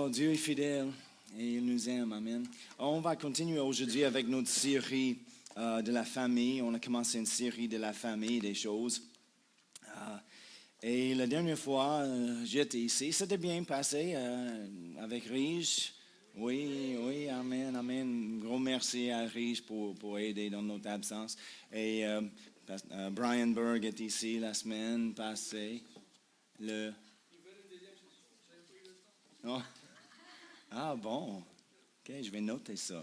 Oh, Dieu est fidèle et il nous aime. Amen. On va continuer aujourd'hui avec notre série de la famille. On a commencé une série de la famille, des choses. Et la dernière fois, j'étais ici. C'était bien passé avec Rige. Oui, amen. Un gros merci à Rige pour aider dans notre absence. Et Brian Berg est ici la semaine passée. Oh. Ah bon, ok, je vais noter ça.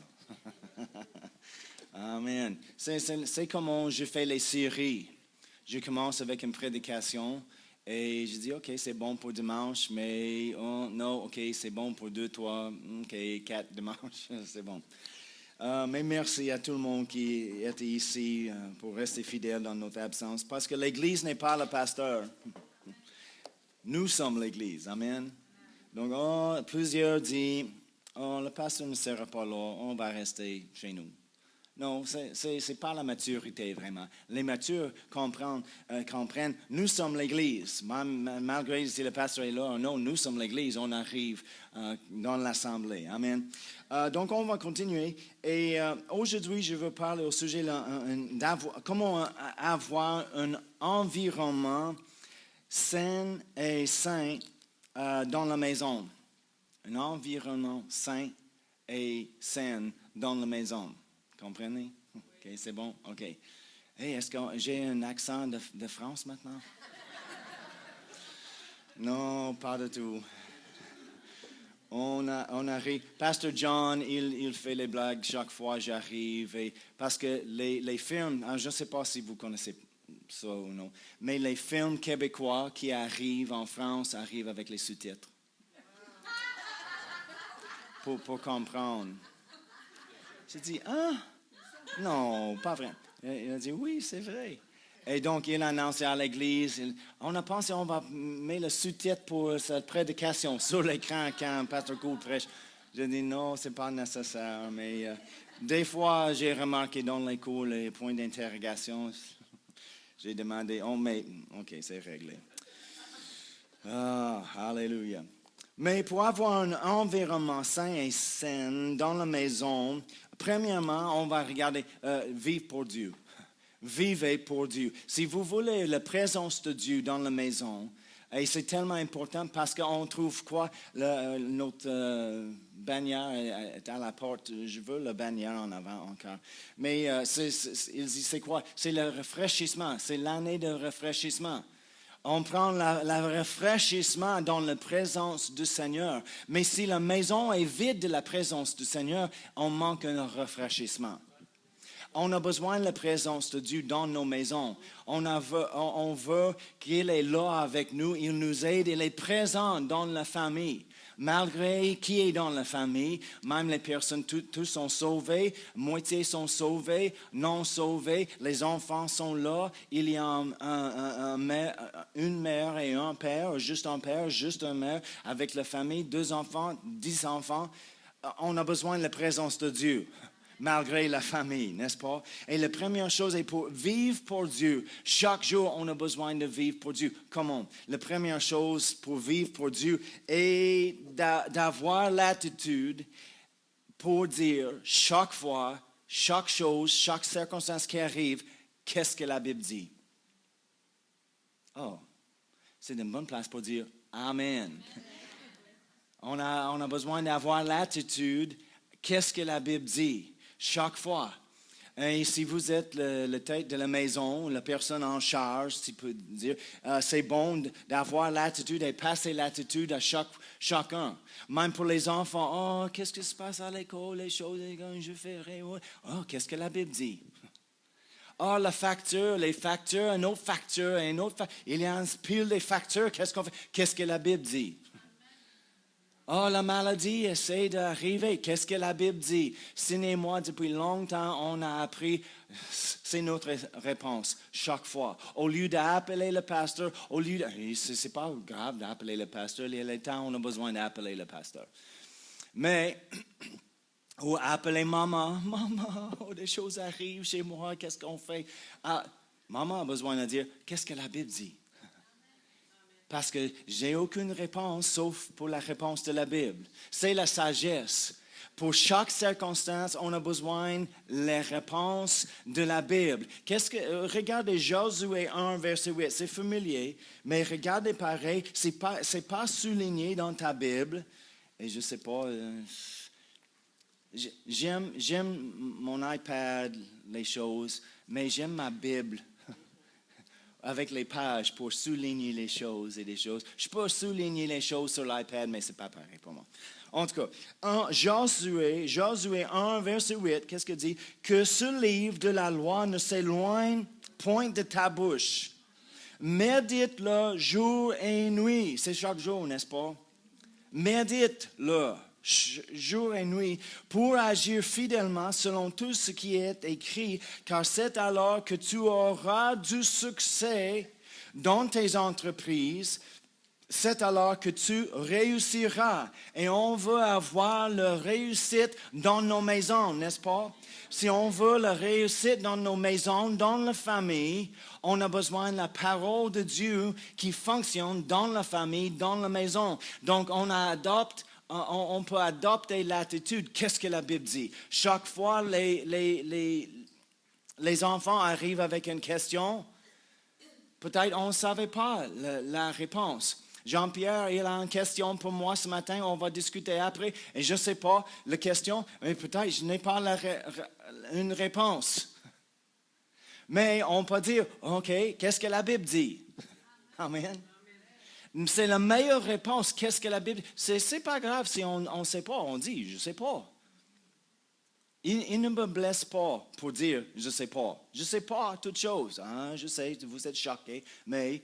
Amen. C'est comment je fais les séries. Je commence avec une prédication et je dis, ok, c'est bon pour dimanche, mais non, ok, c'est bon pour 2, 3, ok, 4 dimanches, c'est bon. Mais merci à tout le monde qui était ici pour rester fidèle dans notre absence, parce que l'Église n'est pas le pasteur. Nous sommes l'Église, amen. Donc, plusieurs disent, le pasteur ne sera pas là, on va rester chez nous. Non, c'est pas la maturité vraiment. Les matures comprennent, nous sommes l'Église. Malgré si le pasteur est là, non, nous sommes l'Église, on arrive dans l'Assemblée. Amen. Donc, on va continuer. Et aujourd'hui, je veux parler au sujet comment avoir un environnement sain et sain dans la maison. Un environnement sain et sain dans la maison. Comprenez? OK, c'est bon? OK. Hey, est-ce que j'ai un accent de France maintenant? Non, pas du tout. On arrive. Pasteur John, il fait les blagues chaque fois que j'arrive. Parce que les films, je ne sais pas si vous connaissez ça ou non, mais les films québécois qui arrivent en France arrivent avec les sous-titres. Pour comprendre. J'ai dit, non, pas vrai. Il a dit, oui, c'est vrai. Et donc, il a annoncé à l'église, on a pensé on va mettre le sous-titre pour cette prédication sur l'écran quand Pasteur Gould prêche. J'ai dit, non, c'est pas nécessaire. Mais des fois, j'ai remarqué dans les cours les points d'interrogation. J'ai demandé, OK, c'est réglé. Alléluia. Mais pour avoir un environnement sain et sain dans la maison, premièrement, on va regarder vivre pour Dieu. Vivez pour Dieu. Si vous voulez la présence de Dieu dans la maison, et c'est tellement important parce qu'on trouve quoi? Notre bannière est à la porte. Je veux le bannière en avant encore. Mais il dit, c'est quoi? C'est le rafraîchissement. C'est l'année de rafraîchissement. On prend le rafraîchissement dans la présence du Seigneur. Mais si la maison est vide de la présence du Seigneur, on manque un rafraîchissement. On a besoin de la présence de Dieu dans nos maisons. On veut qu'il est là avec nous. Il nous aide. Il est présent dans la famille. Malgré qui est dans la famille, même les personnes, tous sont sauvés, moitié sont sauvés, non sauvés, les enfants sont là, il y a une mère et un père, juste une mère, avec la famille, 2 enfants, 10 enfants. On a besoin de la présence de Dieu. Malgré la famille, n'est-ce pas? Et la première chose est pour vivre pour Dieu. Chaque jour, on a besoin de vivre pour Dieu. Comment? La première chose pour vivre pour Dieu est d'avoir l'attitude pour dire chaque fois, chaque chose, chaque circonstance qui arrive, qu'est-ce que la Bible dit? Oh, c'est une bonne place pour dire Amen. On a besoin d'avoir l'attitude, qu'est-ce que la Bible dit? Chaque fois. Et si vous êtes la tête de la maison, la personne en charge, tu peux dire, c'est bon d'avoir l'attitude et passer l'attitude à chacun. Même pour les enfants, qu'est-ce qui se passe à l'école, les choses que je ferai. Qu'est-ce que la Bible dit? La facture, les factures, une autre facture, une autre facture. Il y a un pile de factures, qu'est-ce qu'on fait? Qu'est-ce que la Bible dit? La maladie essaie d'arriver. Qu'est-ce que la Bible dit? Moi, depuis longtemps, on a appris, c'est notre réponse, chaque fois. Au lieu d'appeler le pasteur, c'est pas grave d'appeler le pasteur, il y a le temps, on a besoin d'appeler le pasteur. Mais, ou appeler maman, des choses arrivent chez moi, qu'est-ce qu'on fait? Maman a besoin de dire, qu'est-ce que la Bible dit? Parce que j'ai aucune réponse sauf pour la réponse de la Bible. C'est la sagesse. Pour chaque circonstance, on a besoin des réponses de la Bible. Regardez Josué 1, verset 8. C'est familier, mais regardez pareil. C'est pas souligné dans ta Bible. Et je ne sais pas. J'aime mon iPad, les choses, mais j'aime ma Bible avec les pages pour souligner les choses et des choses. Je peux souligner les choses sur l'iPad, mais ce n'est pas pareil pour moi. En tout cas, Josué 1, verset 8, qu'est-ce qu'il dit? Que ce livre de la loi ne s'éloigne point de ta bouche. Médite-le jour et nuit. C'est chaque jour, n'est-ce pas? Médite-le jour et nuit pour agir fidèlement selon tout ce qui est écrit, car c'est alors que tu auras du succès dans tes entreprises. C'est alors que tu réussiras. Et on veut avoir la réussite dans nos maisons, n'est-ce pas? Si on veut la réussite dans nos maisons, dans la famille, on a besoin de la parole de Dieu qui fonctionne dans la famille, dans la maison. Donc, on peut adopter l'attitude. Qu'est-ce que la Bible dit? Chaque fois, les enfants arrivent avec une question. Peut-être on ne savait pas la réponse. Jean-Pierre, il a une question pour moi ce matin. On va discuter après. Et je ne sais pas la question, mais peut-être je n'ai pas une réponse. Mais on peut dire, OK, qu'est-ce que la Bible dit? Amen. C'est la meilleure réponse. Qu'est-ce que la Bible dit? C'est pas grave si on ne sait pas. On dit, je ne sais pas. Il ne me blesse pas pour dire, je ne sais pas. Je ne sais pas toutes choses. Hein? Je sais, vous êtes choqués, mais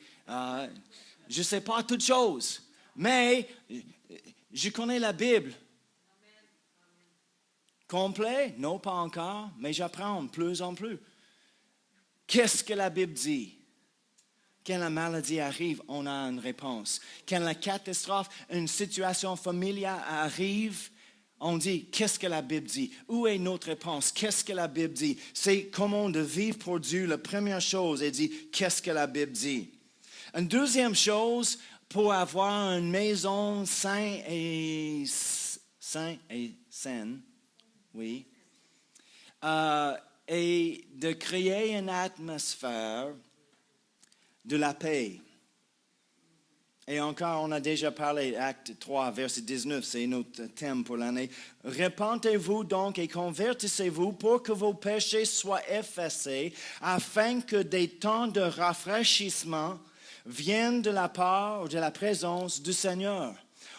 je ne sais pas toutes choses. Mais je connais la Bible. Complet? Non, pas encore, mais j'apprends de plus en plus. Qu'est-ce que la Bible dit? Quand la maladie arrive, on a une réponse. Quand la catastrophe, une situation familiale arrive, on dit, qu'est-ce que la Bible dit? Où est notre réponse? Qu'est-ce que la Bible dit? C'est comment de vivre pour Dieu. La première chose, elle dit, qu'est-ce que la Bible dit? Une deuxième chose, pour avoir une maison saine et saine, oui, et de créer une atmosphère de la paix. Et encore, on a déjà parlé, Acte 3, verset 19, c'est notre thème pour l'année. Repentez-vous donc et convertissez-vous pour que vos péchés soient effacés, afin que des temps de rafraîchissement viennent de la part ou de la présence du Seigneur.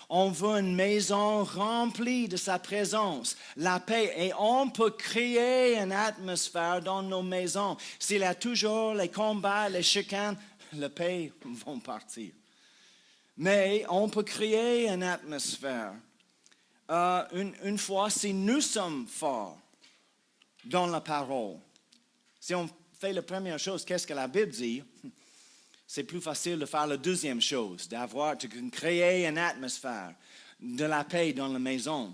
On veut une maison remplie de sa présence, la paix. Et on peut créer une atmosphère dans nos maisons. S'il y a toujours les combats, les chicanes, la paix va partir. Mais on peut créer une atmosphère. Une fois, si nous sommes forts dans la parole, si on fait la première chose, qu'est-ce que la Bible dit? C'est plus facile de faire la deuxième chose, de créer une atmosphère de la paix dans la maison.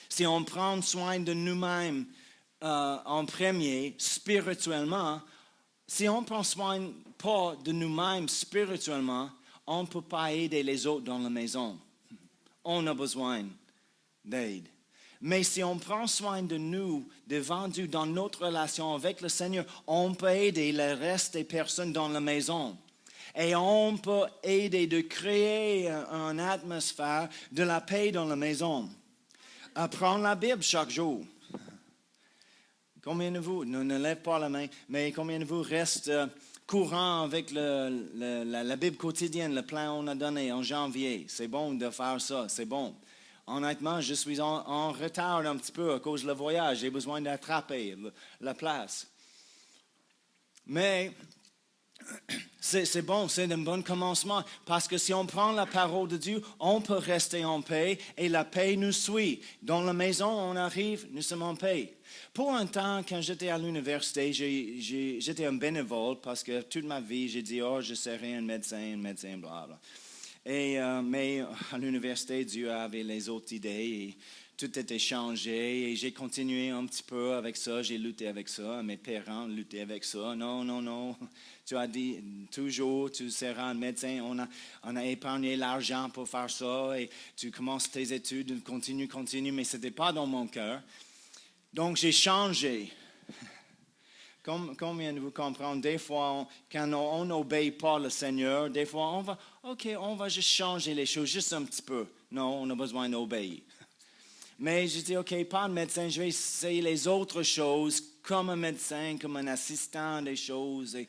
Si on prend soin de nous-mêmes en premier, spirituellement, si on ne prend soin pas de nous-mêmes spirituellement, on ne peut pas aider les autres dans la maison. On a besoin d'aide. Mais si on prend soin de nous, devant Dieu, dans notre relation avec le Seigneur, on peut aider le reste des personnes dans la maison. Et on peut aider de créer une atmosphère de la paix dans la maison. Apprendre la Bible chaque jour. Combien de vous, ne lève pas la main, mais combien de vous restent courant avec la Bible quotidienne, le plan qu'on a donné en janvier? C'est bon de faire ça, c'est bon. Honnêtement, je suis en retard un petit peu à cause du voyage. J'ai besoin d'attraper la place. Mais c'est bon, c'est un bon commencement. Parce que si on prend la parole de Dieu, on peut rester en paix et la paix nous suit. Dans la maison, on arrive, nous sommes en paix. Pour un temps, quand j'étais à l'université, j'étais un bénévole parce que toute ma vie, j'ai dit, oh, je serai un médecin, blablabla. Mais à l'université, Dieu avait les autres idées et tout était changé. Et j'ai continué un petit peu avec ça. J'ai lutté avec ça. Mes parents luttaient avec ça. Non, non, non. Tu as dit toujours, tu seras un médecin. On a épargné l'argent pour faire ça. Et tu commences tes études, continue. Mais ce n'était pas dans mon cœur. Donc, j'ai changé. Combien de vous comprenez? Des fois, quand on n'obéit pas le Seigneur, des fois, on va juste changer les choses, juste un petit peu. Non, on a besoin d'obéir. Mais je dis, OK, pas un médecin, je vais essayer les autres choses comme un médecin, comme un assistant des choses. Et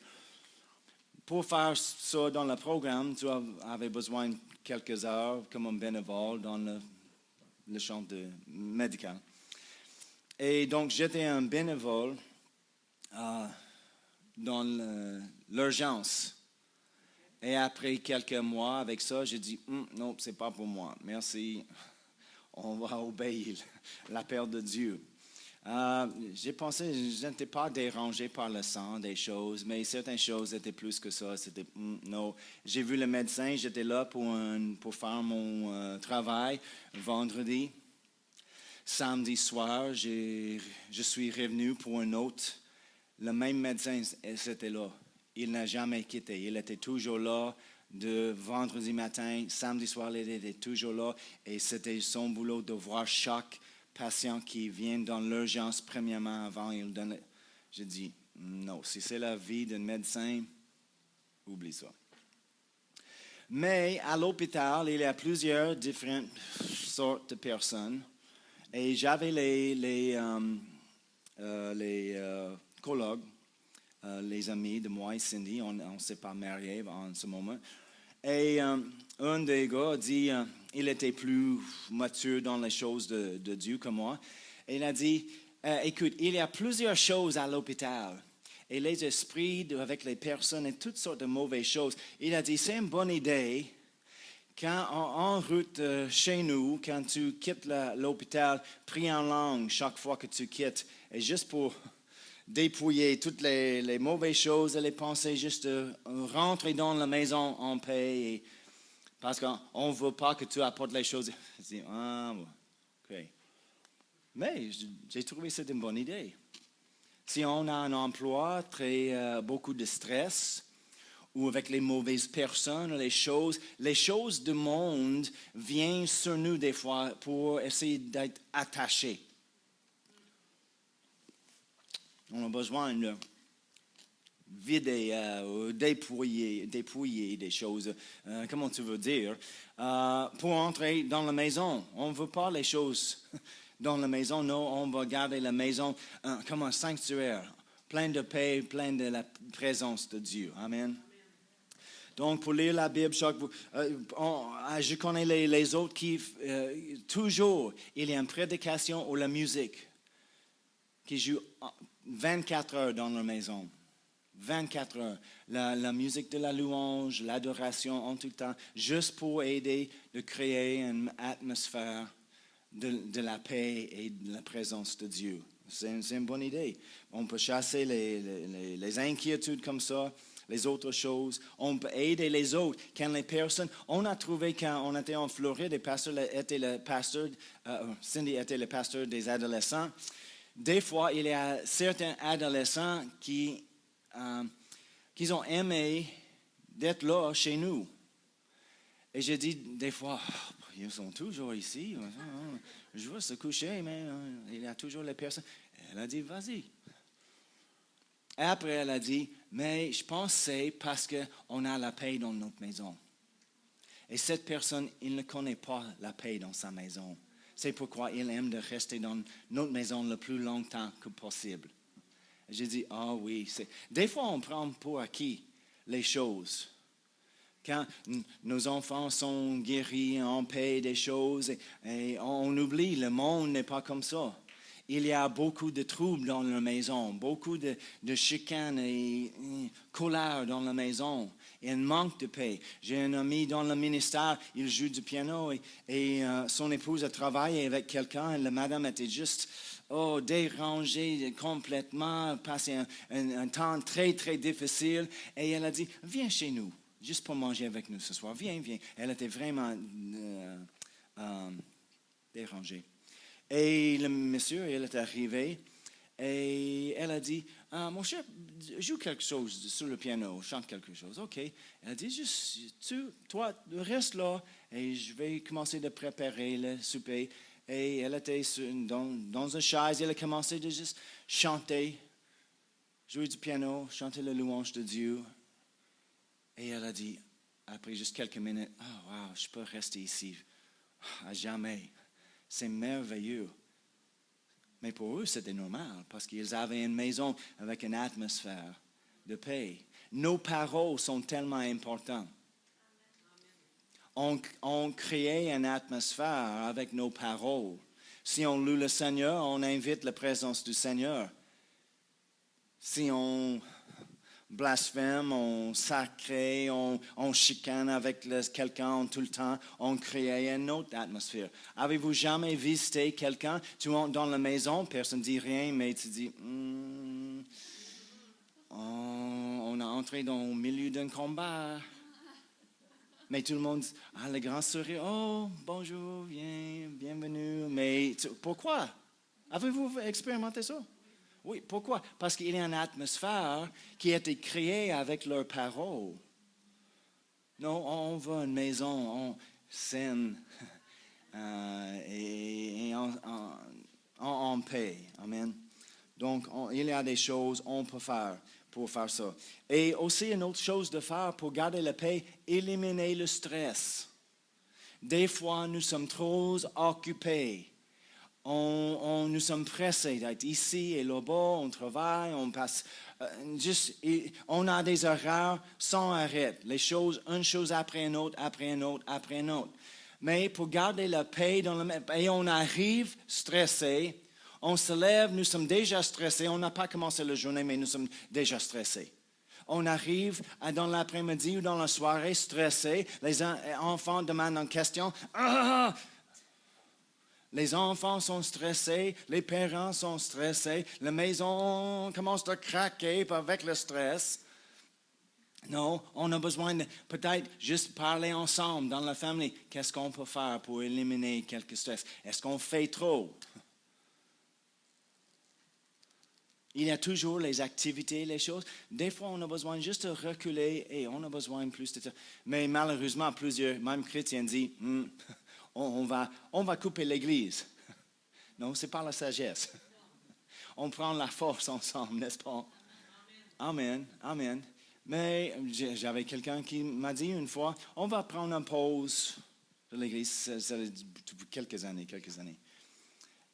pour faire ça dans le programme, tu avais besoin de quelques heures comme un bénévole dans le champ médical. Et donc, j'étais un bénévole dans l'urgence. Et après quelques mois avec ça, j'ai dit, non, c'est pas pour moi. Merci. On va obéir l'appel de Dieu. J'ai pensé, je n'étais pas dérangé par le sang des choses, mais certaines choses étaient plus que ça. C'était, non. J'ai vu le médecin, j'étais là pour faire mon travail vendredi. Samedi soir, je suis revenu pour un autre. Le même médecin, c'était là. Il n'a jamais quitté. Il était toujours là de vendredi matin, samedi soir, il était toujours là. Et c'était son boulot de voir chaque patient qui vient dans l'urgence, premièrement, avant. Je dis, non, si c'est la vie d'un médecin, oublie ça. Mais à l'hôpital, il y a plusieurs différentes sortes de personnes. Et j'avais les collègues, les amis de moi et Cindy, on ne s'est pas mariés en ce moment. Et un des gars dit, il était plus mature dans les choses de Dieu que moi. Et il a dit, écoute, il y a plusieurs choses à l'hôpital. Et les esprits avec les personnes et toutes sortes de mauvaises choses. Il a dit, c'est une bonne idée. Quand en route chez nous, quand tu quittes l'hôpital, prie en langue chaque fois que tu quittes. Et juste pour dépouiller toutes les mauvaises choses et les pensées, juste rentrer dans la maison en paix. Parce qu'on ne veut pas que tu apportes les choses. Je dis, OK. Mais j'ai trouvé que c'était une bonne idée. Si on a un emploi, beaucoup de stress, ou avec les mauvaises personnes, les choses du monde viennent sur nous des fois pour essayer d'être attachés. On a besoin de vider ou dépouiller des choses, comment tu veux dire, pour entrer dans la maison. On ne veut pas les choses dans la maison, non, on va garder la maison comme un sanctuaire, plein de paix, plein de la présence de Dieu. Amen. Donc, pour lire la Bible, je connais les autres qui, toujours, il y a une prédication ou la musique qui joue 24 heures dans leur maison. 24 heures. La musique de la louange, l'adoration en tout temps, juste pour aider à créer une atmosphère de la paix et de la présence de Dieu. C'est une bonne idée. On peut chasser les inquiétudes comme ça. Les autres choses, on peut aider les autres. Quand les personnes, on a trouvé quand on était en Floride, Cindy était le pasteur des adolescents. Des fois, il y a certains adolescents qui ont aimé d'être là chez nous. Et j'ai dit des fois, ils sont toujours ici. Je veux se coucher, mais il y a toujours les personnes. Elle a dit, vas-y. Et après, elle a dit, mais je pense que c'est parce qu'on a la paix dans notre maison. Et cette personne, il ne connaît pas la paix dans sa maison. C'est pourquoi il aime de rester dans notre maison le plus longtemps que possible. J'ai dit, oui. Des fois, on prend pour acquis les choses. Quand nos enfants sont guéris, en paix des choses, et on oublie, le monde n'est pas comme ça. Il y a beaucoup de troubles dans la maison, beaucoup de chicanes et colère dans la maison, et un manque de paix. J'ai un ami dans le ministère, il joue du piano et son épouse a travaillé avec quelqu'un et la madame était juste dérangée complètement, passé un temps très, très difficile. Et elle a dit, viens chez nous. juste pour manger avec nous ce soir. Viens, viens. Elle était vraiment dérangée. Et le monsieur, il est arrivé et elle a dit, mon cher, joue quelque chose sur le piano, chante quelque chose. OK. Elle a dit, juste, toi, reste là et je vais commencer de préparer le souper. Et elle était dans une chaise, elle a commencé de juste chanter, jouer du piano, chanter la louange de Dieu. Et elle a dit, après juste quelques minutes, oh wow, je peux rester ici à jamais. C'est merveilleux. Mais pour eux, c'était normal parce qu'ils avaient une maison avec une atmosphère de paix. Nos paroles sont tellement importantes. On crée une atmosphère avec nos paroles. Si on loue le Seigneur, on invite la présence du Seigneur. Si on blasphème, on sacre, on chicane avec quelqu'un tout le temps, on crée une autre atmosphère. Avez-vous jamais visité quelqu'un, tu entres dans la maison, personne ne dit rien, mais tu dis, on a entré dans le milieu d'un combat. Mais tout le monde, le grand sourire, oh, bonjour, bienvenue. Mais pourquoi? Avez-vous expérimenté ça? Oui, pourquoi? Parce qu'il y a une atmosphère qui a été créée avec leurs paroles. Non, on veut une maison saine et en paix. Amen. Donc, il y a des choses qu'on peut faire pour faire ça. Et aussi, une autre chose de faire pour garder la paix, éliminer le stress. Des fois, nous sommes trop occupés. Nous sommes pressés d'être ici et là-bas, on travaille, on passe, on a des horaires sans arrêt. Les choses, une chose après une autre, après une autre, après une autre. Mais pour garder la paix et on arrive stressé, on se lève, nous sommes déjà stressés, on n'a pas commencé la journée, mais nous sommes déjà stressés. On arrive dans l'après-midi ou dans la soirée stressés, les enfants demandent une question. Les enfants sont stressés, les parents sont stressés, la maison commence à craquer avec le stress. Non, on a besoin de peut-être juste parler ensemble dans la famille. Qu'est-ce qu'on peut faire pour éliminer quelques stress? Est-ce qu'on fait trop? Il y a toujours les activités, les choses. Des fois, on a besoin juste de reculer et on a besoin de plus de temps. Mais malheureusement, plusieurs, même chrétiens, disent on va couper l'Église. Non, ce n'est pas la sagesse. On prend la force ensemble, n'est-ce pas? Amen, amen. Mais j'avais quelqu'un qui m'a dit une fois, on va prendre une pause de l'Église, c'est quelques années.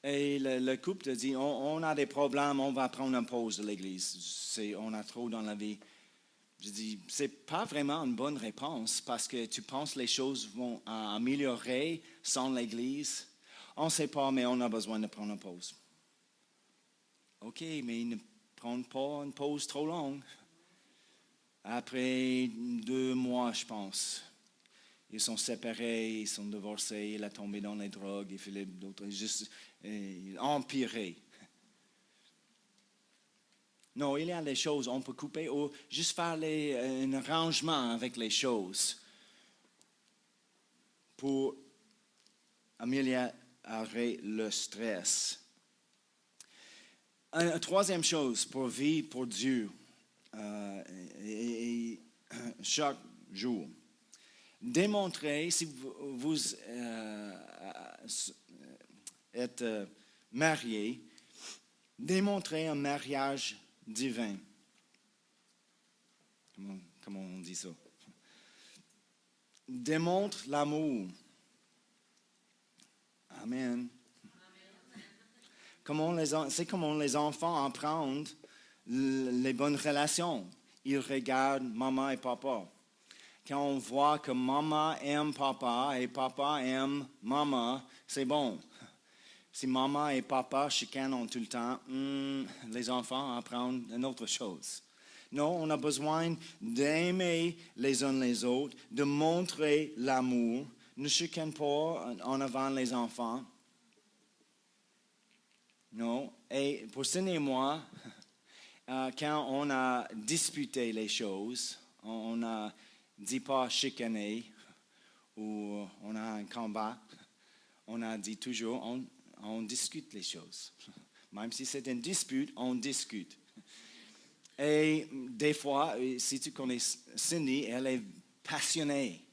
Et le couple a dit, on a des problèmes, on va prendre une pause de l'Église. On a trop dans la vie. Je dis, ce n'est pas vraiment une bonne réponse parce que tu penses que les choses vont améliorer sans l'Église. On ne sait pas, mais on a besoin de prendre une pause. OK, mais ne prends pas une pause trop longue. Après 2 mois, je pense, ils sont séparés, ils sont divorcés, il a tombé dans les drogues, il fait d'autres, juste empiré. Non, il y a des choses, on peut couper ou juste faire un arrangement avec les choses pour améliorer le stress. Une troisième chose pour vivre pour Dieu et chaque jour. Démontrer, si vous êtes marié, démontrer un mariage divin. Comment on dit ça? Démontre l'amour. Amen. C'est comment les enfants apprennent les bonnes relations. Ils regardent maman et papa. Quand on voit que maman aime papa et papa aime maman, c'est bon. Si maman et papa chicanent tout le temps, les enfants apprennent une autre chose. Non, on a besoin d'aimer les uns les autres, de montrer l'amour. Ne chicane pas en avant les enfants. Non. Et pour Cindy et moi, quand on a disputé les choses, on a dis pas chicaner ou on a un combat. On a dit toujours, on discute les choses. Même si c'est une dispute, on discute. Et des fois, si tu connais Cindy, elle est passionnée.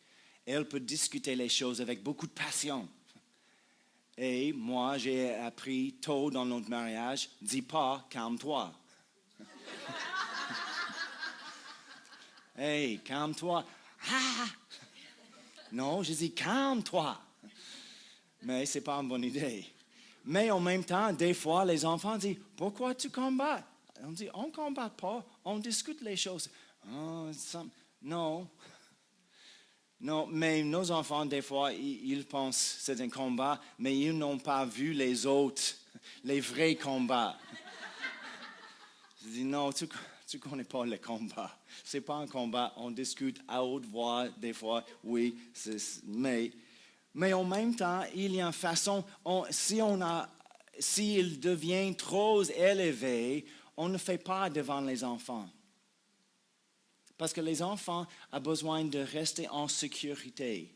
Elle peut discuter les choses avec beaucoup de passion. Et moi, j'ai appris tôt dans notre mariage, dis pas, calme-toi. Hey, calme-toi. Ah! Non, je dis, calme-toi. Mais ce n'est pas une bonne idée. Mais en même temps, des fois, les enfants disent, pourquoi tu combats? On dit, on ne combat pas, on discute les choses. Oh, non. Non, mais nos enfants, des fois, ils pensent que c'est un combat, mais ils n'ont pas vu les autres, les vrais combats. Je dis, non, tu ne connais pas les combats. Ce n'est pas un combat, on discute à haute voix, des fois, oui, mais en même temps, il y a une façon, s'il devient trop élevé, on ne fait pas devant les enfants. Parce que les enfants ont besoin de rester en sécurité.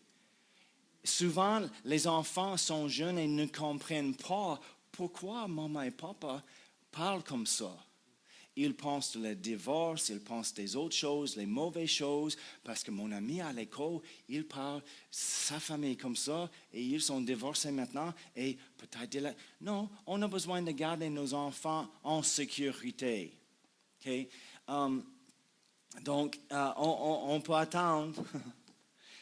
Souvent, les enfants sont jeunes et ne comprennent pas pourquoi maman et papa parlent comme ça. Ils pensent de le divorce, ils pensent des autres choses, les mauvaises choses, parce que mon ami à l'école, il parle sa famille comme ça, et ils sont divorcés maintenant, et peut-être... Non, on a besoin de garder nos enfants en sécurité. Okay? Donc, on peut attendre.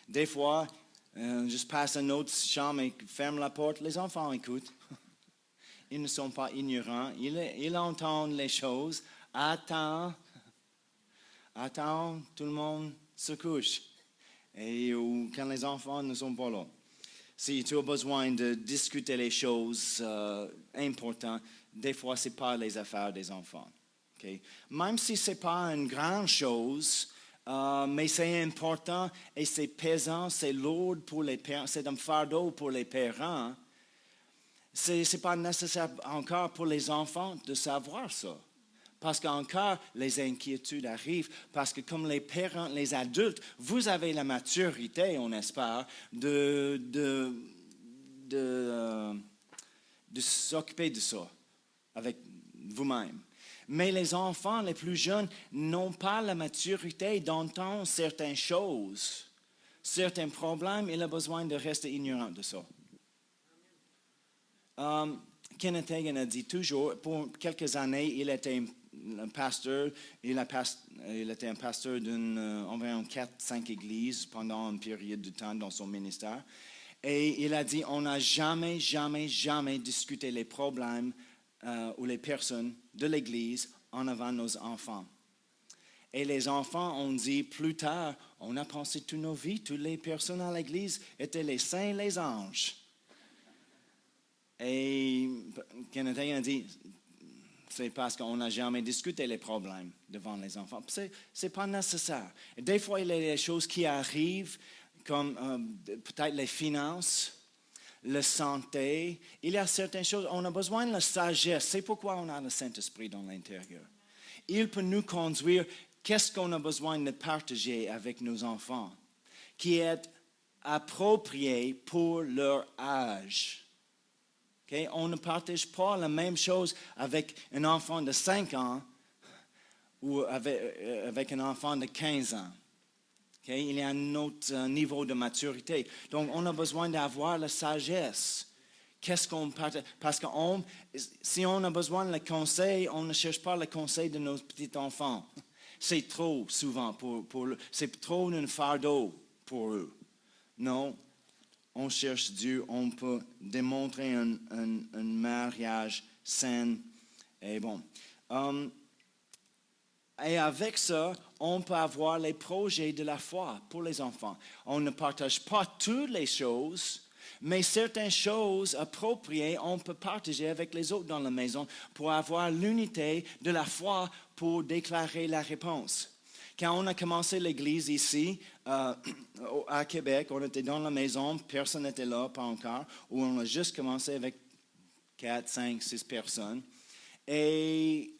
Des fois, je passe à une autre chambre et ferme la porte, les enfants écoutent. Ils ne sont pas ignorants, ils entendent les choses. Attends, tout le monde se couche. Et quand les enfants ne sont pas là. Si tu as besoin de discuter les choses importantes, des fois, ce n'est pas les affaires des enfants. Okay? Même si ce n'est pas une grande chose, mais c'est important et c'est pesant, c'est lourd pour les parents, c'est un fardeau pour les parents. Ce n'est pas nécessaire encore pour les enfants de savoir ça. Parce qu'encore, les inquiétudes arrivent. Parce que comme les parents, les adultes, vous avez la maturité, on espère, de s'occuper de ça avec vous-même. Mais les enfants les plus jeunes n'ont pas la maturité d'entendre certaines choses, certains problèmes. Il a besoin de rester ignorant de ça. Kenneth Hagin a dit toujours, pour quelques années, il était un pasteur, il était un pasteur d'environ 4-5 églises pendant une période de temps dans son ministère. Et il a dit, on n'a jamais discuté les problèmes ou les personnes de l'église en avant de nos enfants. Et les enfants ont dit plus tard, on a pensé toute nos vies, toutes les personnes à l'église étaient les saints, les anges. Et Kenneth Hagin a dit, c'est parce qu'on n'a jamais discuté les problèmes devant les enfants. Ce n'est pas nécessaire. Et des fois, il y a des choses qui arrivent, comme peut-être les finances, la santé. Il y a certaines choses, on a besoin de la sagesse. C'est pourquoi on a le Saint-Esprit dans l'intérieur. Il peut nous conduire, qu'est-ce qu'on a besoin de partager avec nos enfants, qui est approprié pour leur âge. Okay? On ne partage pas la même chose avec un enfant de 5 ans ou avec un enfant de 15 ans. Okay? Il y a un autre niveau de maturité. Donc, on a besoin d'avoir la sagesse. Qu'est-ce qu'on partage? Parce que si on a besoin de conseil, on ne cherche pas le conseil de nos petits enfants. C'est trop souvent c'est trop un fardeau pour eux. Non. On cherche Dieu, on peut démontrer un mariage sain et bon. Et avec ça, on peut avoir les projets de la foi pour les enfants. On ne partage pas toutes les choses, mais certaines choses appropriées, on peut partager avec les autres dans la maison pour avoir l'unité de la foi pour déclarer la réponse. Quand on a commencé l'église ici, à Québec, on était dans la maison, personne n'était là, pas encore, où on a juste commencé avec 4, 5, 6 personnes. Et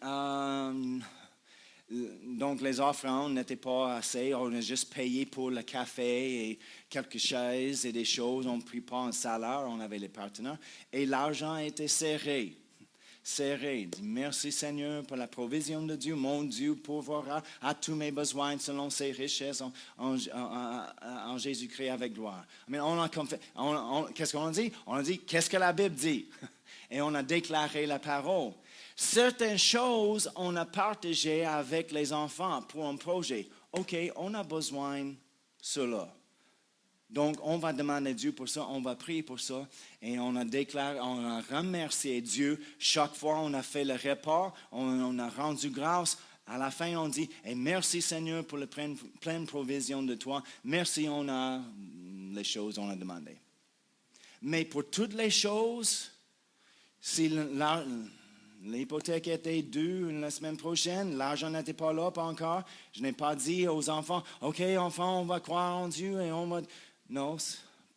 Donc, les offrandes n'étaient pas assez. On a juste payé pour le café et quelques chaises et des choses. On ne prit pas un salaire. On avait les partenaires. Et l'argent était serré. Serré. Merci Seigneur pour la provision de Dieu. Mon Dieu pourvoira à tous mes besoins selon ses richesses en Jésus-Christ avec gloire. Mais qu'est-ce qu'on a dit? On a dit, qu'est-ce que la Bible dit? Et on a déclaré la parole. Certaines choses, on a partagé avec les enfants pour un projet. OK, on a besoin de cela. Donc, on va demander à Dieu pour ça, on va prier pour ça. Et on a déclaré, on a remercié Dieu. Chaque fois, on a fait le repas, on a rendu grâce. À la fin, on dit, hey, merci Seigneur pour la pleine provision de toi. Merci, on a les choses qu'on a demandées. Mais pour toutes les choses, si l'hypothèque était due la semaine prochaine, l'argent n'était pas là, pas encore. Je n'ai pas dit aux enfants, OK, enfants, on va croire en Dieu et on va... Non,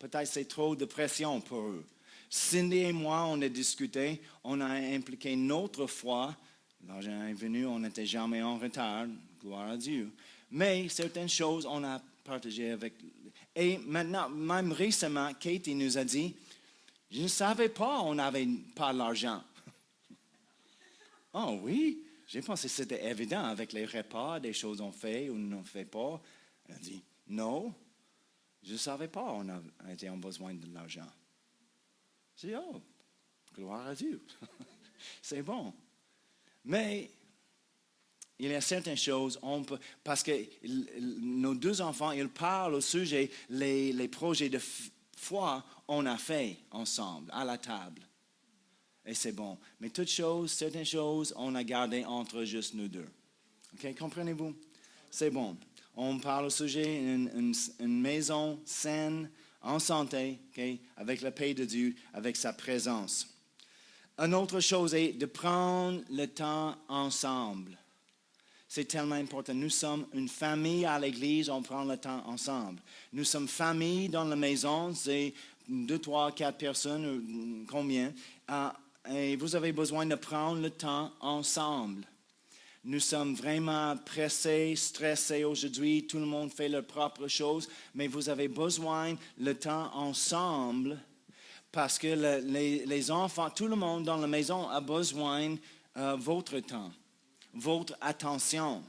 peut-être c'est trop de pression pour eux. Cindy et moi, on a discuté, on a impliqué notre foi. L'argent est venu, on n'était jamais en retard, gloire à Dieu. Mais certaines choses, on a partagé avec... Et maintenant, même récemment, Katie nous a dit, je ne savais pas on n'avait pas l'argent. Oh oui, j'ai pensé que c'était évident avec les repas, des choses qu'on fait ou on ne fait pas. Elle a dit, non, je ne savais pas on avait besoin de l'argent. J'ai dit, oh, gloire à Dieu. C'est bon. Mais il y a certaines choses, parce que nos deux enfants, ils parlent au sujet les projets de foi on a fait ensemble, à la table. Et c'est bon. Mais toutes choses, certaines choses, on a gardé entre juste nous deux. OK, comprenez-vous? C'est bon. On parle au sujet d'une maison saine, en santé, okay, avec la paix de Dieu, avec sa présence. Une autre chose est de prendre le temps ensemble. C'est tellement important. Nous sommes une famille à l'église, on prend le temps ensemble. Nous sommes famille dans la maison, c'est 2, 3, 4 personnes, combien? Et vous avez besoin de prendre le temps ensemble. Nous sommes vraiment pressés, stressés aujourd'hui. Tout le monde fait leurs propres choses, mais vous avez besoin de temps ensemble parce que les enfants, tout le monde dans la maison a besoin de votre temps, votre attention.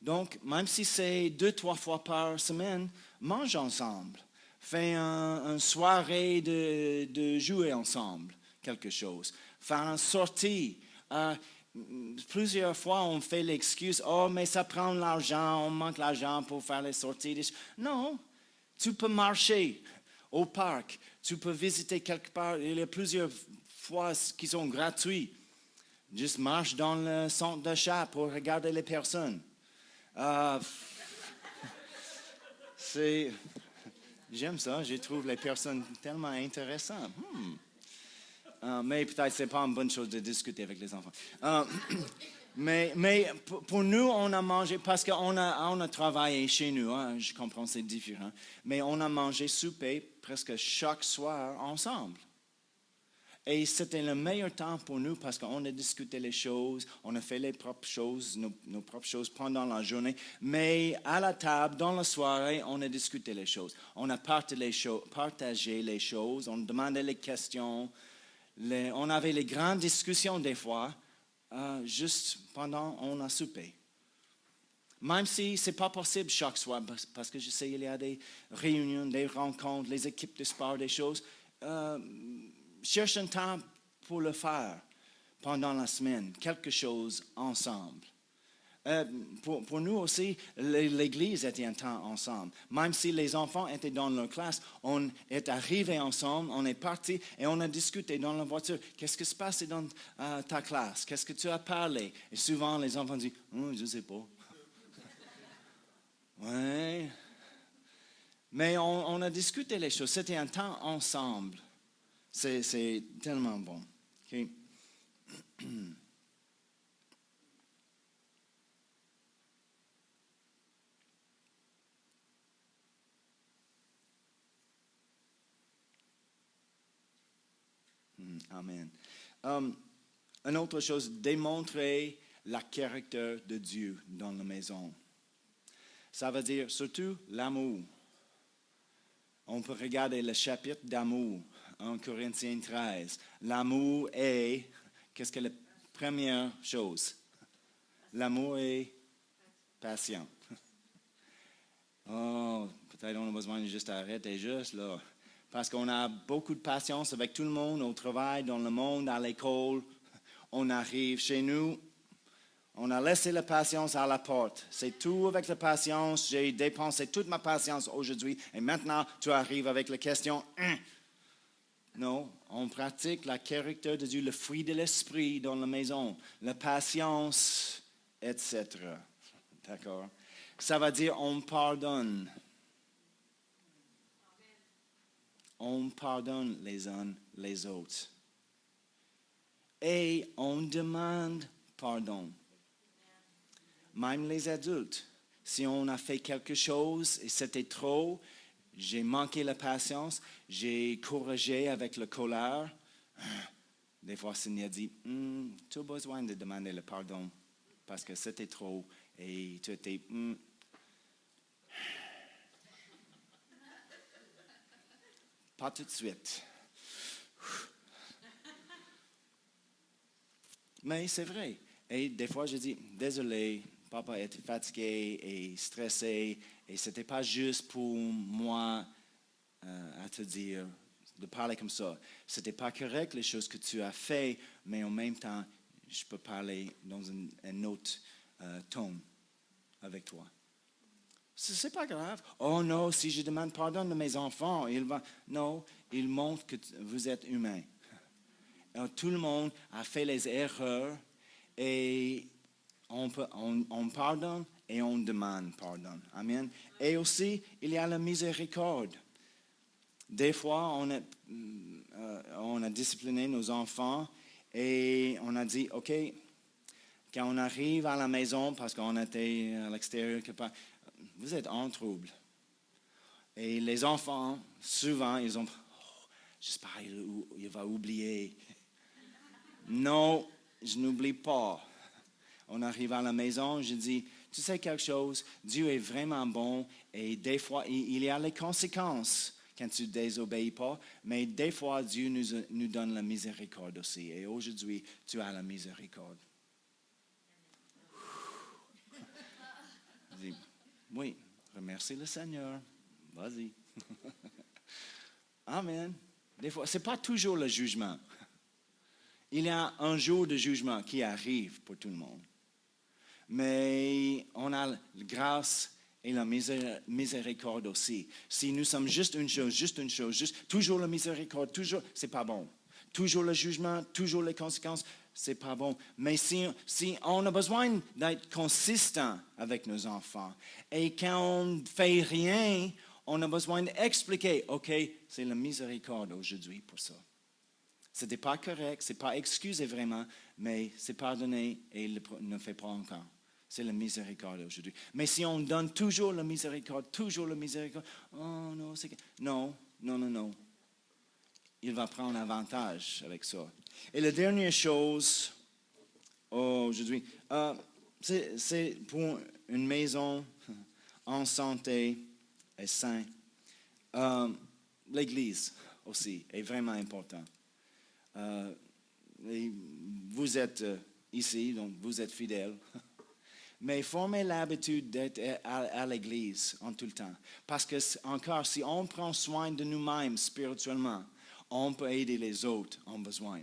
Donc, même si c'est 2, 3 fois par semaine, mange ensemble. Fais une soirée de jouer ensemble. Quelque chose. Faire une sortie. Plusieurs fois, on fait l'excuse, oh, mais ça prend de l'argent, on manque l'argent pour faire les sorties. Non, tu peux marcher au parc, tu peux visiter quelque part. Il y a plusieurs fois qui sont gratuits. Juste marche dans le centre d'achat pour regarder les personnes. J'aime ça, je trouve les personnes tellement intéressantes. Mais peut-être ce n'est pas une bonne chose de discuter avec les enfants. Mais pour nous, on a mangé, parce qu'on a travaillé chez nous, hein, je comprends, c'est différent, mais on a mangé souper presque chaque soir ensemble. Et c'était le meilleur temps pour nous parce qu'on a discuté les choses, on a fait les propres choses, nos propres choses pendant la journée. Mais à la table, dans la soirée, on a discuté les choses. On a partagé les choses, on demandait les questions. On avait les grandes discussions des fois, juste pendant qu'on a soupé. Même si ce n'est pas possible chaque soir, parce que je sais qu'il y a des réunions, des rencontres, les équipes de sport, des choses. Cherche un temps pour le faire pendant la semaine, quelque chose ensemble. Pour nous aussi, l'Église était un temps ensemble. Même si les enfants étaient dans leur classe, on est arrivés ensemble, on est partis et on a discuté dans la voiture. Qu'est-ce qui se passe dans ta classe? Qu'est-ce que tu as parlé? Et souvent, les enfants disent, je ne sais pas. Oui. Mais on a discuté les choses. C'était un temps ensemble. C'est tellement bon. Okay. Amen. Une autre chose, démontrer le caractère de Dieu dans la maison. Ça veut dire surtout l'amour. On peut regarder le chapitre d'amour en Corinthiens 13. L'amour est, qu'est-ce que la première chose? L'amour est patient. Oh, peut-être on a besoin de juste arrêter juste là. Parce qu'on a beaucoup de patience avec tout le monde, au travail, dans le monde, à l'école. On arrive chez nous, on a laissé la patience à la porte. C'est tout avec la patience. J'ai dépensé toute ma patience aujourd'hui et maintenant tu arrives avec la question. Non, on pratique la caractère de Dieu, le fruit de l'esprit dans la maison, la patience, etc. D'accord? Ça veut dire on pardonne. On pardonne les uns les autres. Et on demande pardon. Même les adultes, si on a fait quelque chose et c'était trop, j'ai manqué la patience, j'ai corrigé avec la colère. Des fois, Seigneur dit, tu as besoin de demander le pardon parce que c'était trop et tu étais... Pas tout de suite. Mais c'est vrai. Et des fois, je dis, désolé, papa était fatigué et stressé et ce n'était pas juste pour moi à te dire de parler comme ça. Ce n'était pas correct les choses que tu as fait, mais en même temps, je peux parler dans un autre ton avec toi. Ce n'est pas grave. Oh non, si je demande pardon de mes enfants, non, il montre que vous êtes humain. Alors, tout le monde a fait les erreurs et on pardonne et on demande pardon. Amen. Et aussi, il y a la miséricorde. Des fois, on a discipliné nos enfants et on a dit, OK, quand on arrive à la maison, parce qu'on était à l'extérieur, vous êtes en trouble. Et les enfants, souvent, ils ont, j'espère qu'il va oublier. Non, je n'oublie pas. On arrive à la maison, je dis, tu sais quelque chose, Dieu est vraiment bon et des fois, il y a les conséquences quand tu ne désobéis pas, mais des fois, Dieu nous donne la miséricorde aussi. Et aujourd'hui, tu as la miséricorde. Je dis, oui, remercie le Seigneur. Vas-y. Amen. Des fois, ce n'est pas toujours le jugement. Il y a un jour de jugement qui arrive pour tout le monde. Mais on a la grâce et la miséricorde aussi. Si nous sommes juste une chose, toujours la miséricorde, toujours, c'est pas bon. Toujours le jugement, toujours les conséquences, c'est pas bon. Mais si on a besoin d'être consistant avec nos enfants, et quand on ne fait rien, on a besoin d'expliquer, OK, c'est la miséricorde aujourd'hui pour ça. Ce n'était pas correct, ce n'est pas excusé vraiment, mais c'est pardonné et il ne fait pas encore. C'est la miséricorde aujourd'hui. Mais si on donne toujours la miséricorde, oh non, c'est... Non. Il va prendre avantage avec ça. Et la dernière chose, aujourd'hui, c'est pour une maison en santé et saine. L'Église aussi est vraiment important. Vous êtes ici, donc vous êtes fidèles. Mais formez l'habitude d'être à l'Église en tout le temps. Parce que, encore, si on prend soin de nous-mêmes spirituellement, on peut aider les autres en besoin.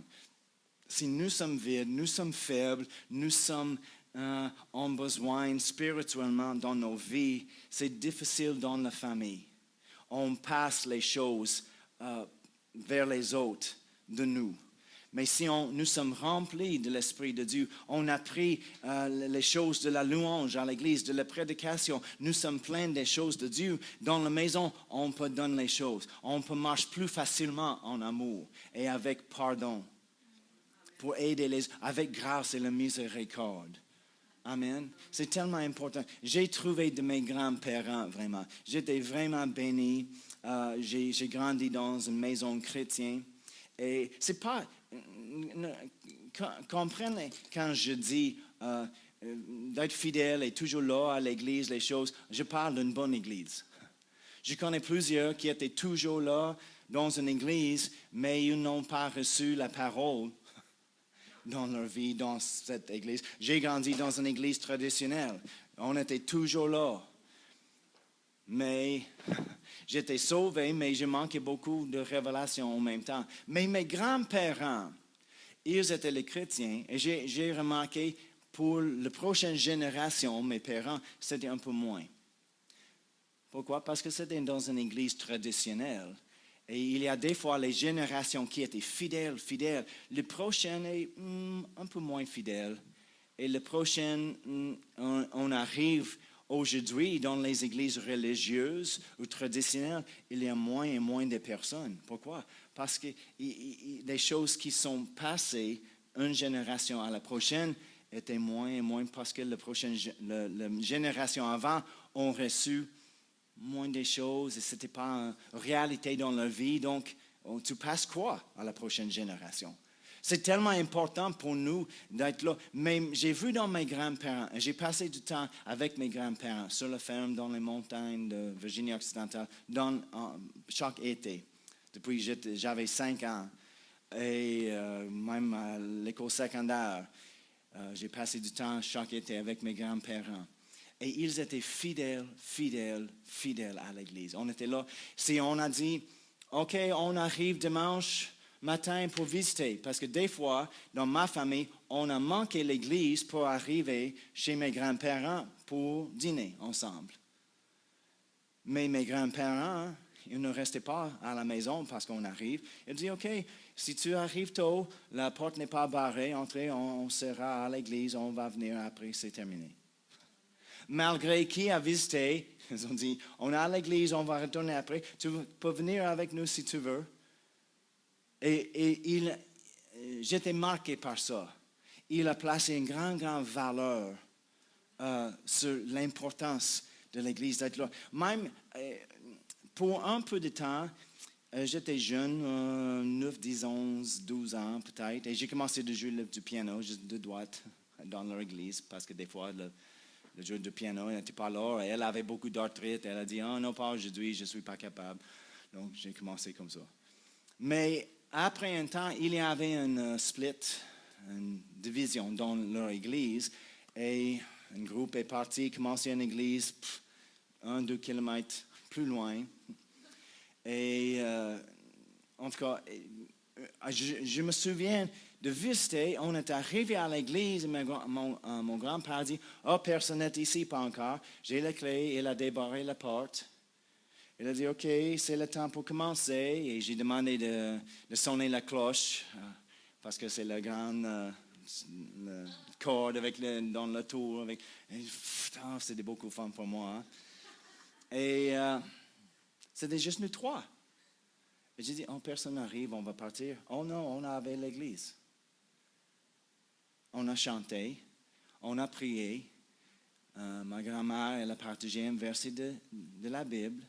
Si nous sommes vides, nous sommes faibles, nous sommes en besoin spirituellement dans nos vies, c'est difficile dans la famille. On passe les choses vers les autres de nous. Mais si nous sommes remplis de l'Esprit de Dieu, on a pris les choses de la louange à l'Église, de la prédication, nous sommes pleins des choses de Dieu. Dans la maison, on peut donner les choses. On peut marcher plus facilement en amour et avec pardon pour aider avec grâce et la miséricorde. Amen. C'est tellement important. J'ai trouvé de mes grands-parents, vraiment. J'étais vraiment béni. J'ai grandi dans une maison chrétienne. Et c'est pas... comprenez quand je dis d'être fidèle et toujours là à l'église, les choses, je parle d'une bonne église. Je connais plusieurs qui étaient toujours là dans une église, mais ils n'ont pas reçu la parole dans leur vie, dans cette église. J'ai grandi dans une église traditionnelle. On était toujours là. Mais j'étais sauvé, mais je manquais beaucoup de révélations en même temps. Mais mes grands-parents, ils étaient les chrétiens. Et j'ai remarqué, pour la prochaine génération, mes parents, c'était un peu moins. Pourquoi? Parce que c'était dans une église traditionnelle. Et il y a des fois les générations qui étaient fidèles. Le prochain est un peu moins fidèle. Et le prochain, on arrive aujourd'hui dans les églises religieuses ou traditionnelles, il y a moins et moins de personnes. Pourquoi? Parce que des choses qui sont passées une génération à la prochaine étaient moins et moins parce que la génération avant ont reçu moins de choses et ce n'était pas une réalité dans leur vie. Donc, tu passes quoi à la prochaine génération? C'est tellement important pour nous d'être là. Mais j'ai vu dans mes grands-parents, j'ai passé du temps avec mes grands-parents sur la ferme dans les montagnes de Virginie-Occidentale chaque été, depuis que j'avais 5 ans. Et même à l'école secondaire, j'ai passé du temps chaque été avec mes grands-parents. Et ils étaient fidèles à l'église. On était là. Si on a dit, OK, on arrive dimanche matin pour visiter, parce que des fois, dans ma famille, on a manqué l'église pour arriver chez mes grands-parents pour dîner ensemble. Mais mes grands-parents, ils ne restaient pas à la maison parce qu'on arrive. Ils disent, OK, si tu arrives tôt, la porte n'est pas barrée, entrez, on sera à l'église, on va venir après, c'est terminé. Malgré qui a visité, ils ont dit, on est à l'église, on va retourner après. Tu peux venir avec nous si tu veux. Et j'étais marqué par ça. Il a placé une grande valeur sur l'importance de l'église d'être là. Même pour un peu de temps, j'étais jeune, 9, 10, 11, 12 ans peut-être, et j'ai commencé de jouer du piano, juste de droite, dans leur église, parce que des fois, le jeu de piano n'était pas là. Elle avait beaucoup d'arthrite. Elle a dit, oh non, pas aujourd'hui, je ne suis pas capable. Donc, j'ai commencé comme ça. Mais après un temps, il y avait un split, une division dans leur église. Et un groupe est parti, commencé une église 1-2 kilomètres plus loin. Et en tout cas, je me souviens de visiter, on est arrivé à l'église, et mon grand-père dit, « Oh, personne n'est ici, pas encore. J'ai la clé. » Il a débarré la porte. Il a dit, « OK, c'est le temps pour commencer. » Et j'ai demandé de sonner la cloche, parce que c'est la grande corde dans la tour. C'était beaucoup de fun pour moi. Hein? Et c'était juste nous 3. Et j'ai dit, « Oh, personne n'arrive, on va partir. » « Oh non, on avait l'église. » On a chanté, on a prié. Ma grand-mère, elle a partagé un verset de la Bible.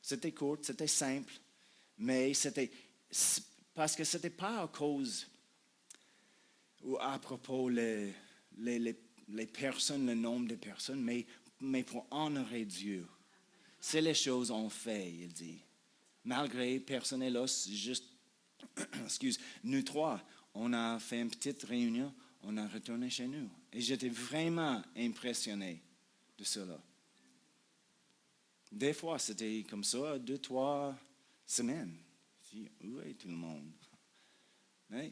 C'était court, c'était simple, mais c'était parce que ce n'était pas à cause ou à propos les personnes, le nombre de personnes, mais pour honorer Dieu. C'est les choses qu'on fait, il dit. Malgré personne n'est là, juste, nous 3, on a fait une petite réunion. On a retourné chez nous. Et j'étais vraiment impressionné de cela. Des fois, c'était comme ça, 2-3 semaines. Je dis, où est tout le monde? Mais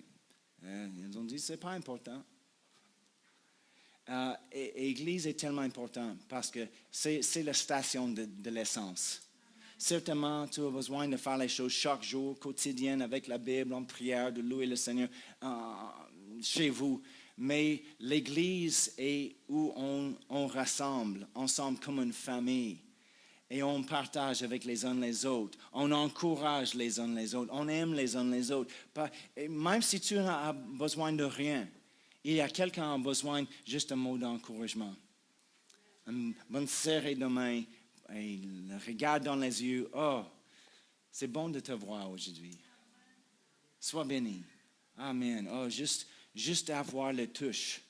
ils ont dit, c'est pas important. L'église est tellement importante parce que c'est la station de l'essence. Certainement, tu as besoin de faire les choses chaque jour, quotidienne, avec la Bible, en prière, de louer le Seigneur chez vous. Mais l'église est où on rassemble ensemble comme une famille. Et on partage avec les uns les autres. On encourage les uns les autres. On aime les uns les autres. Même si tu n'as besoin de rien, il y a quelqu'un qui a besoin juste un mot d'encouragement. Une bonne serrée de main. Et le regard dans les yeux. Oh, c'est bon de te voir aujourd'hui. Sois béni. Amen. Oh, juste juste avoir le touche.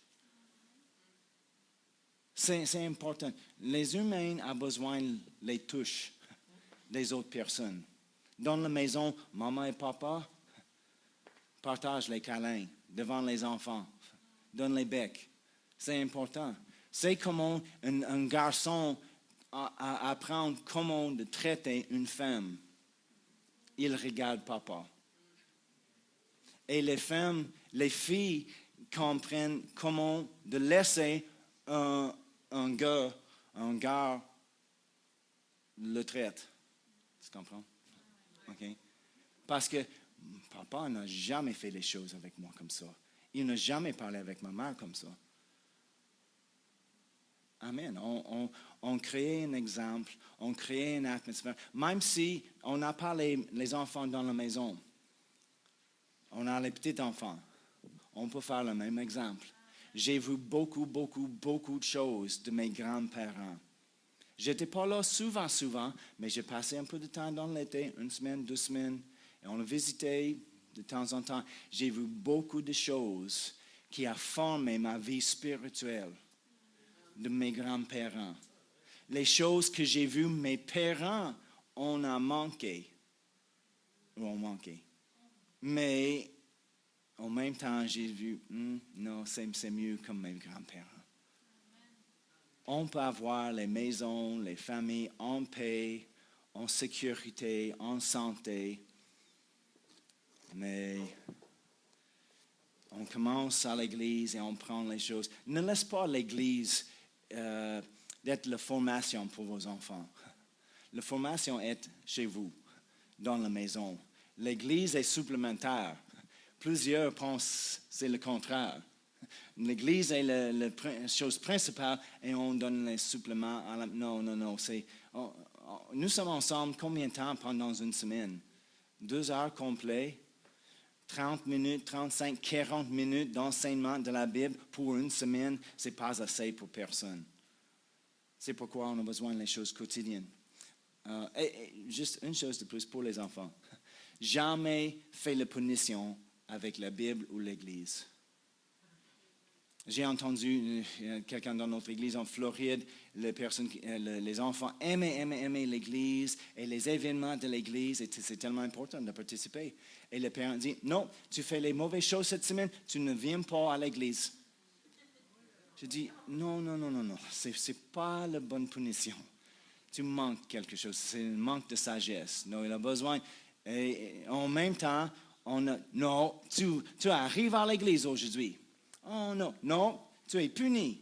C'est important. Les humains ont besoin des touches des autres personnes. Dans la maison, maman et papa partagent les câlins devant les enfants, donnent les becs. C'est important. C'est comment un garçon apprend comment de traiter une femme. Il regarde papa. Et les femmes, les filles comprennent comment de laisser un gars le traite. Tu comprends? OK? Parce que papa n'a jamais fait les choses avec moi comme ça. Il n'a jamais parlé avec ma mère comme ça. Amen. On crée un exemple, on crée une atmosphère. Même si on n'a pas les enfants dans la maison, on a les petits-enfants, on peut faire le même exemple. J'ai vu beaucoup de choses de mes grands-parents. J'étais pas là souvent, mais j'ai passé un peu de temps dans l'été, 1 semaine, 2 semaines, et on a visité de temps en temps. J'ai vu beaucoup de choses qui ont formé ma vie spirituelle de mes grands-parents. Les choses que j'ai vues, mes parents, on a manqué. Mais en même temps, j'ai vu, non, c'est mieux comme mes grands-parents. On peut avoir les maisons, les familles en paix, en sécurité, en santé. Mais on commence à l'église et on prend les choses. Ne laisse pas l'église d'être la formation pour vos enfants. La formation est chez vous, dans la maison. L'église est supplémentaire. Plusieurs pensent que c'est le contraire. L'église est la chose principale et on donne les suppléments. Non. Nous sommes ensemble combien de temps pendant une semaine? 2 heures complètes, 30 minutes, 35, 40 minutes d'enseignement de la Bible pour une semaine, ce n'est pas assez pour personne. C'est pourquoi on a besoin des choses quotidiennes. Et juste une chose de plus pour les enfants. Jamais fait la punition avec la Bible ou l'Église. J'ai entendu quelqu'un dans notre église en Floride, les enfants aimaient l'église et les événements de l'église, et c'est tellement important de participer. Et le parent dit, non, tu fais les mauvaises choses cette semaine, tu ne viens pas à l'église. Je dis, non, c'est pas la bonne punition. Tu manques quelque chose, c'est un manque de sagesse. Non, il a besoin. Et en même temps, non, tu arrives à l'église aujourd'hui. Oh non, tu es puni.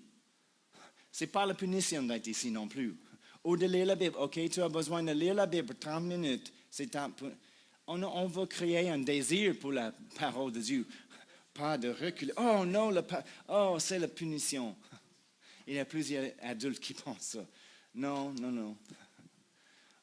Ce n'est pas la punition d'être ici non plus. Ou de lire la Bible. OK, tu as besoin de lire la Bible 30 minutes. On va créer un désir pour la parole de Dieu. Pas de reculer. Oh non, c'est la punition. Il y a plusieurs adultes qui pensent ça. Non.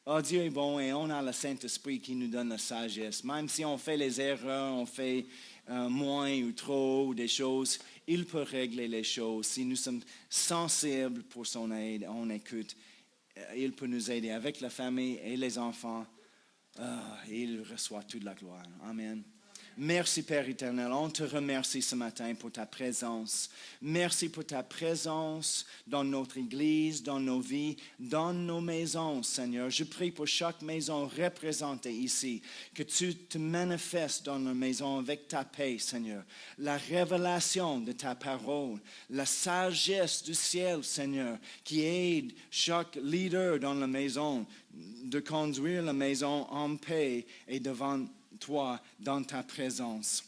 Oh, Dieu est bon et on a le Saint-Esprit qui nous donne la sagesse. Même si on fait les erreurs, on fait moins ou trop des choses, il peut régler les choses. Si nous sommes sensibles pour son aide, on écoute, il peut nous aider avec la famille et les enfants. Il reçoit toute la gloire. Amen. Merci Père éternel, on te remercie ce matin pour ta présence. Merci pour ta présence dans notre Église, dans nos vies, dans nos maisons, Seigneur. Je prie pour chaque maison représentée ici, que tu te manifestes dans nos maisons avec ta paix, Seigneur. La révélation de ta parole, la sagesse du ciel, Seigneur, qui aide chaque leader dans la maison de conduire la maison en paix et devant toi dans ta présence.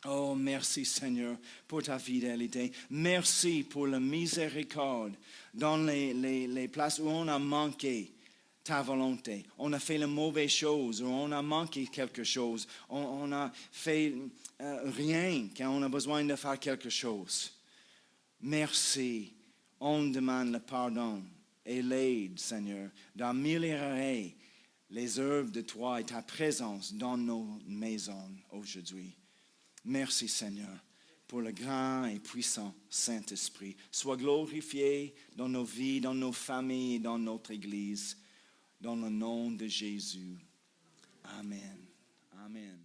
Oh, merci Seigneur pour ta fidélité. Merci pour la miséricorde dans les places où on a manqué ta volonté. On a fait les mauvaises choses, ou on a manqué quelque chose. On a fait rien quand on a besoin de faire quelque chose. Merci. On demande le pardon et l'aide, Seigneur, d'améliorer les œuvres de toi et ta présence dans nos maisons aujourd'hui. Merci Seigneur pour le grand et puissant Saint-Esprit. Sois glorifié dans nos vies, dans nos familles, dans notre Église, dans le nom de Jésus. Amen. Amen.